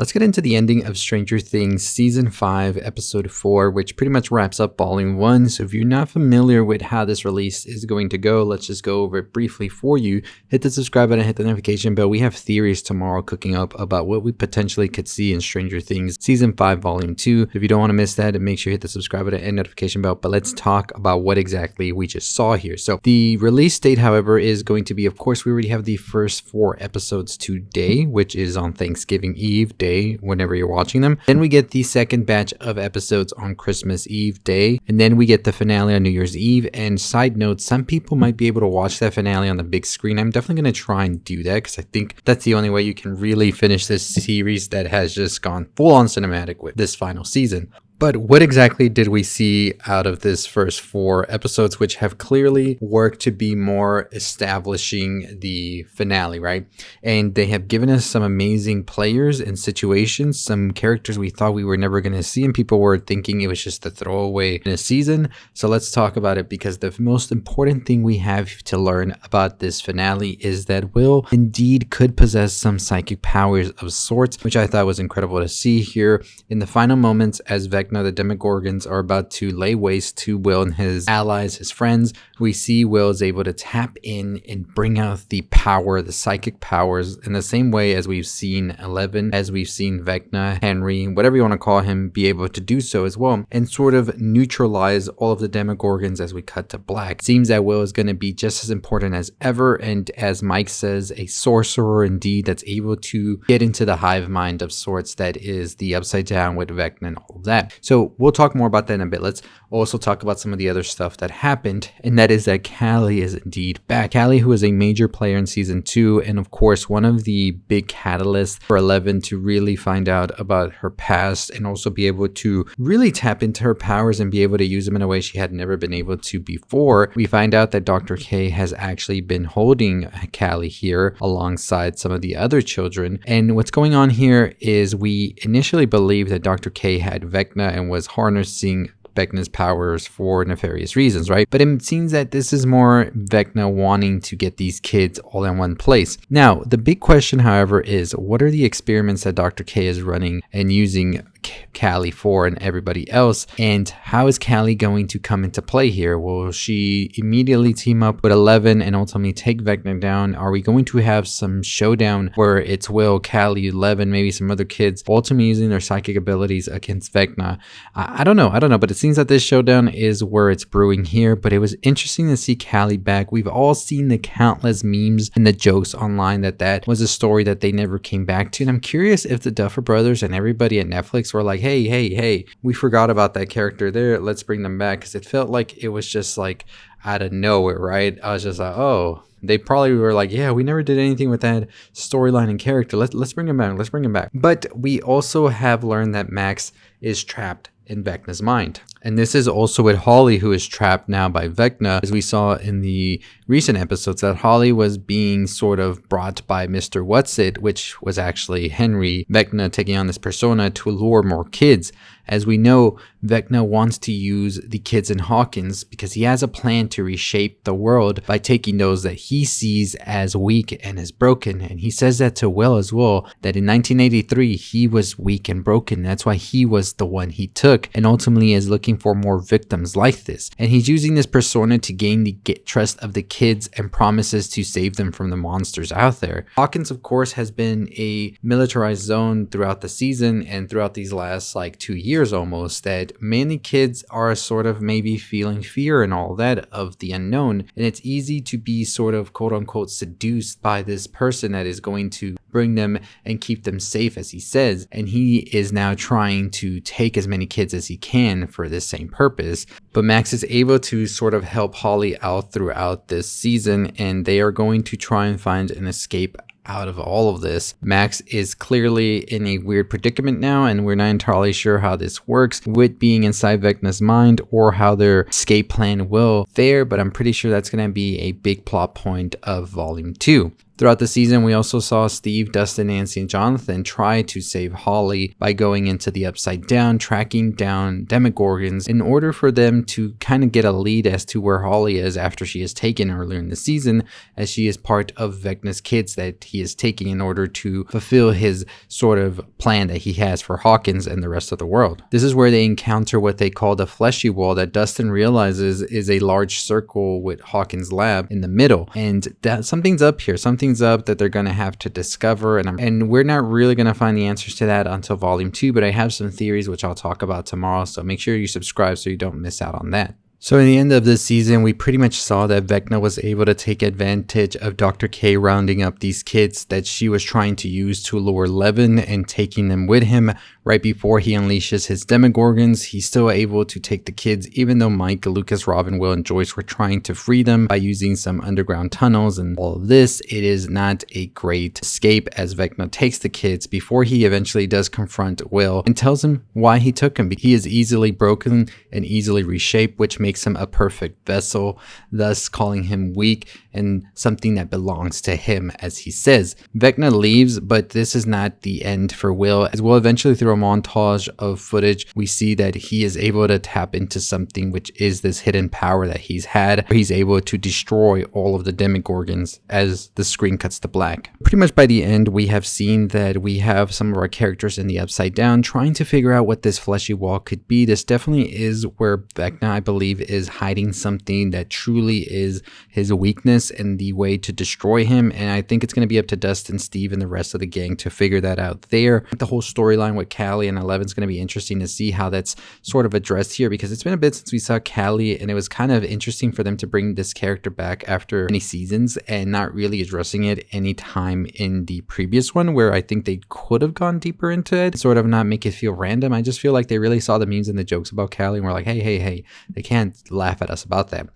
Let's get into the ending of Stranger Things Season 5, Episode 4, which pretty much wraps up Volume 1. So if you're not familiar with how this release is going to go, let's just go over it briefly for you. Hit the subscribe button, hit the notification bell. We have theories tomorrow cooking up about what we potentially could see in Stranger Things Season 5, Volume 2. If you don't want to miss that, make sure you hit the subscribe button and notification bell. But let's talk about what exactly we just saw here. So the release date, however, is going to be, of course, we already have the first 4 episodes today, which is on Thanksgiving Eve day whenever you're watching them. Then we get the second batch of episodes on Christmas Eve day, and then we get the finale on New Year's Eve. And side note, some people might be able to watch that finale on the big screen. I'm definitely going to try and do that because I think that's the only way you can really finish this series that has just gone full on cinematic with this final season. But what exactly did we see out of this first 4 episodes, which have clearly worked to be more establishing the finale, right? And they have given us some amazing players and situations, some characters we thought we were never going to see, and people were thinking it was just a throwaway in a season. So let's talk about it, because the most important thing we have to learn about this finale is that Will indeed could possess some psychic powers of sorts, which I thought was incredible to see here in the final moments as Vecna. The Demogorgons are about to lay waste to Will and his allies, his friends. We see Will is able to tap in and bring out the power, the psychic powers, in the same way as we've seen Eleven, as we've seen Vecna, Henry, whatever you want to call him, be able to do so as well, and sort of neutralize all of the Demogorgons as we cut to black. Seems that Will is going to be just as important as ever, and as Mike says, a sorcerer indeed that's able to get into the hive mind of sorts that is the Upside Down with Vecna and all of that. So we'll talk more about that in a bit. Let's also talk about some of the other stuff that happened, and that is that Callie is indeed back. Callie, who is a major player in Season 2, and of course one of the big catalysts for Eleven to really find out about her past and also be able to really tap into her powers and be able to use them in a way she had never been able to before. We find out that Dr. K has actually been holding Callie here alongside some of the other children, and what's going on here is we initially believed that Dr. K had Vecna and was harnessing Vecna's powers for nefarious reasons, right? But it seems that this is more Vecna wanting to get these kids all in one place. Now, the big question, however, is what are the experiments that Dr. K is running and using Callie for and everybody else, and how is Callie going to come into play here? Will she immediately team up with Eleven and ultimately take Vecna down? Are we going to have some showdown where it's Will, Callie, Eleven, maybe some other kids ultimately using their psychic abilities against Vecna? I don't know, but it seems that this showdown is where it's brewing here. But it was interesting to see Callie back. We've all seen the countless memes and the jokes online that was a story that they never came back to, and I'm curious if the Duffer Brothers and everybody at Netflix were like, hey, we forgot about that character there, let's bring them back, because it felt like it was just like out of nowhere, right? I was just like, oh, they probably were like, yeah, we never did anything with that storyline and character, let's bring him back. But we also have learned that Max is trapped in Vecna's mind. And this is also with Holly, who is trapped now by Vecna, as we saw in the recent episodes that Holly was being sort of brought by Mr. Whatsit, which was actually Henry, Vecna taking on this persona to lure more kids. As we know, Vecna wants to use the kids in Hawkins because he has a plan to reshape the world by taking those that he sees as weak and as broken. And he says that to Will as well, that in 1983, he was weak and broken. That's why he was the one he took, and ultimately is looking for more victims like this. And he's using this persona to gain the trust of the kids and promises to save them from the monsters out there. Hawkins, of course, has been a militarized zone throughout the season and throughout these last 2 years almost, that many kids are sort of maybe feeling fear and all that of the unknown, and it's easy to be sort of quote unquote seduced by this person that is going to bring them and keep them safe, as he says. And he is now trying to take as many kids as he can for this same purpose. But Max is able to sort of help Holly out throughout this season, and they are going to try and find an escape out of all of this. Max is clearly in a weird predicament now, and we're not entirely sure how this works with being inside Vecna's mind or how their escape plan will fare, but I'm pretty sure that's going to be a big plot point of Volume 2. Throughout the season, we also saw Steve, Dustin, Nancy, and Jonathan try to save Holly by going into the Upside Down, tracking down Demogorgons in order for them to kind of get a lead as to where Holly is after she is taken earlier in the season, as she is part of Vecna's kids that he is taking in order to fulfill his sort of plan that he has for Hawkins and the rest of the world. This is where they encounter what they call the fleshy wall that Dustin realizes is a large circle with Hawkins' lab in the middle, and that something's up here. Something's up that they're going to have to discover, and we're not really going to find the answers to that until volume 2, but I have some theories which I'll talk about tomorrow, so make sure you subscribe so you don't miss out on that. So in the end of this season, we pretty much saw that Vecna was able to take advantage of Dr. K rounding up these kids that she was trying to use to lure Levin and taking them with him right before he unleashes his Demogorgons. He's still able to take the kids, even though Mike, Lucas, Robin, Will, and Joyce were trying to free them by using some underground tunnels and all of this. It is not a great escape as Vecna takes the kids before he eventually does confront Will and tells him why he took him. He is easily broken and easily reshaped, which makes him a perfect vessel, thus calling him weak and something that belongs to him, as he says. Vecna leaves, but this is not the end for Will, as we'll eventually through a montage of footage we see that he is able to tap into something, which is this hidden power that he's had. He's able to destroy all of the Demogorgons as the screen cuts to black. Pretty much by the end, we have seen that we have some of our characters in the Upside Down trying to figure out what this fleshy wall could be. This definitely is where Vecna, I believe, is hiding something that truly is his weakness and the way to destroy him, and I think it's going to be up to Dustin, Steve, and the rest of the gang to figure that out there. The whole storyline with Callie and 11 is going to be interesting to see how that's sort of addressed here, because it's been a bit since we saw Callie, and it was kind of interesting for them to bring this character back after many seasons and not really addressing it any time in the previous one, where I think they could have gone deeper into it, sort of not make it feel random. I just feel like they really saw the memes and the jokes about Callie and were like, hey, they can't laugh at us about that.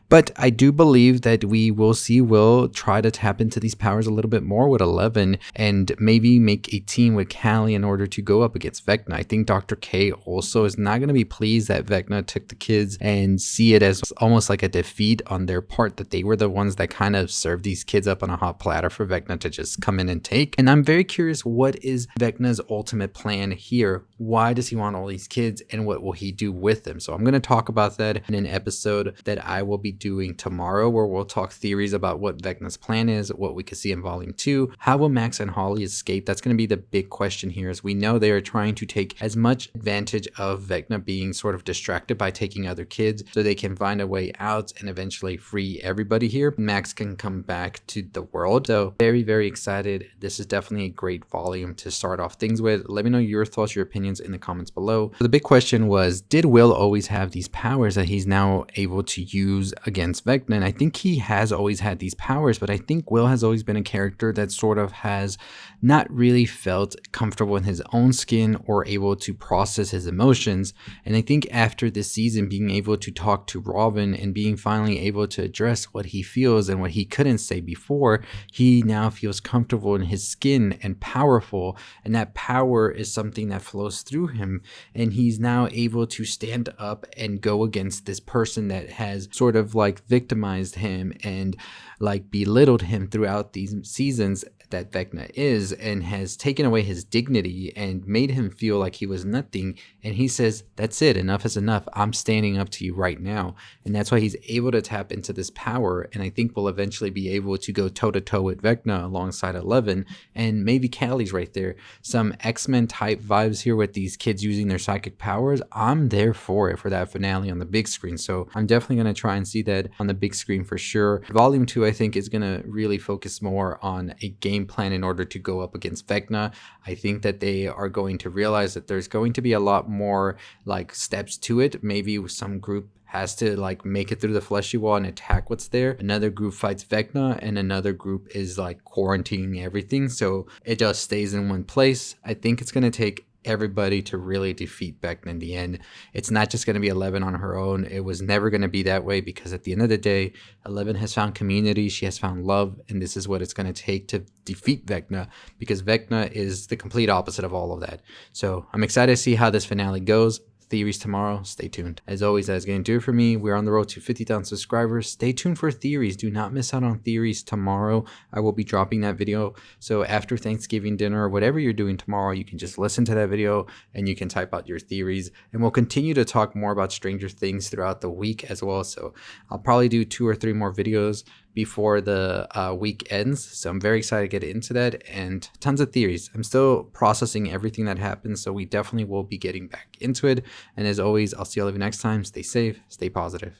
But I do believe that we will see Will try to tap into these powers a little bit more with 11 and maybe make a team with Callie in order to go up against Vecna. I think Dr. K also is not going to be pleased that Vecna took the kids and see it as almost like a defeat on their part, that they were the ones that kind of served these kids up on a hot platter for Vecna to just come in and take. And I'm very curious, what is Vecna's ultimate plan here? Why does he want all these kids, and what will he do with them? So I'm going to talk about that in an episode that I will be doing tomorrow, where we'll talk theories about what Vecna's plan is, what we could see in volume 2. How will Max and Holly escape? That's going to be the big question here, as we know they are trying to take as much advantage of Vecna being sort of distracted by taking other kids so they can find a way out and eventually free everybody here. Max can come back to the world. So very, very excited. This is definitely a great volume to start off things with. Let me know your thoughts, your opinions in the comments below. So the big question was, did Will always have these powers that he's now able to use against Vecna? And I think he has always had these powers, but I think Will has always been a character that sort of has not really felt comfortable in his own skin or able to process his emotions. And I think after this season, being able to talk to Robin and being finally able to address what he feels and what he couldn't say before, he now feels comfortable in his skin and powerful, and that power is something that flows through him, and he's now able to stand up and go against this person that has sort of like victimized him and like belittled him throughout these seasons that Vecna is, and has taken away his dignity and made him feel like he was nothing. And he says, that's it, enough is enough, I'm standing up to you right now. And that's why he's able to tap into this power, and I think we'll eventually be able to go toe to toe with Vecna alongside 11, and maybe Callie's right there. Some X-Men type vibes here with these kids using their psychic powers. I'm there for it, for that finale on the big screen, so I'm definitely going to try and see that on the big screen for sure. Volume 2 I think is going to really focus more on a game plan in order to go up against Vecna. I think that they are going to realize that there's going to be a lot more like steps to it. Maybe some group has to like make it through the fleshy wall and attack what's there. Another group fights Vecna, and another group is like quarantining everything, so it just stays in one place. I think it's going to take everybody to really defeat Vecna in the end. It's not just going to be 11 on her own. It was never going to be that way, because at the end of the day, 11 has found community, she has found love, and this is what it's going to take to defeat Vecna, because Vecna is the complete opposite of all of that. So I'm excited to see how this finale goes. theories tomorrow. Stay tuned. As always, that's going to do it for me. We're on the road to 50,000 subscribers. Stay tuned for theories. Do not miss out on theories tomorrow. I will be dropping that video. So after Thanksgiving dinner or whatever you're doing tomorrow, you can just listen to that video and you can type out your theories. And we'll continue to talk more about Stranger Things throughout the week as well. So I'll probably do 2 or 3 more videos before the week ends. So I'm very excited to get into that, and tons of theories. I'm still processing everything that happened, so we definitely will be getting back into it. And as always, I'll see all of you next time. Stay safe, stay positive.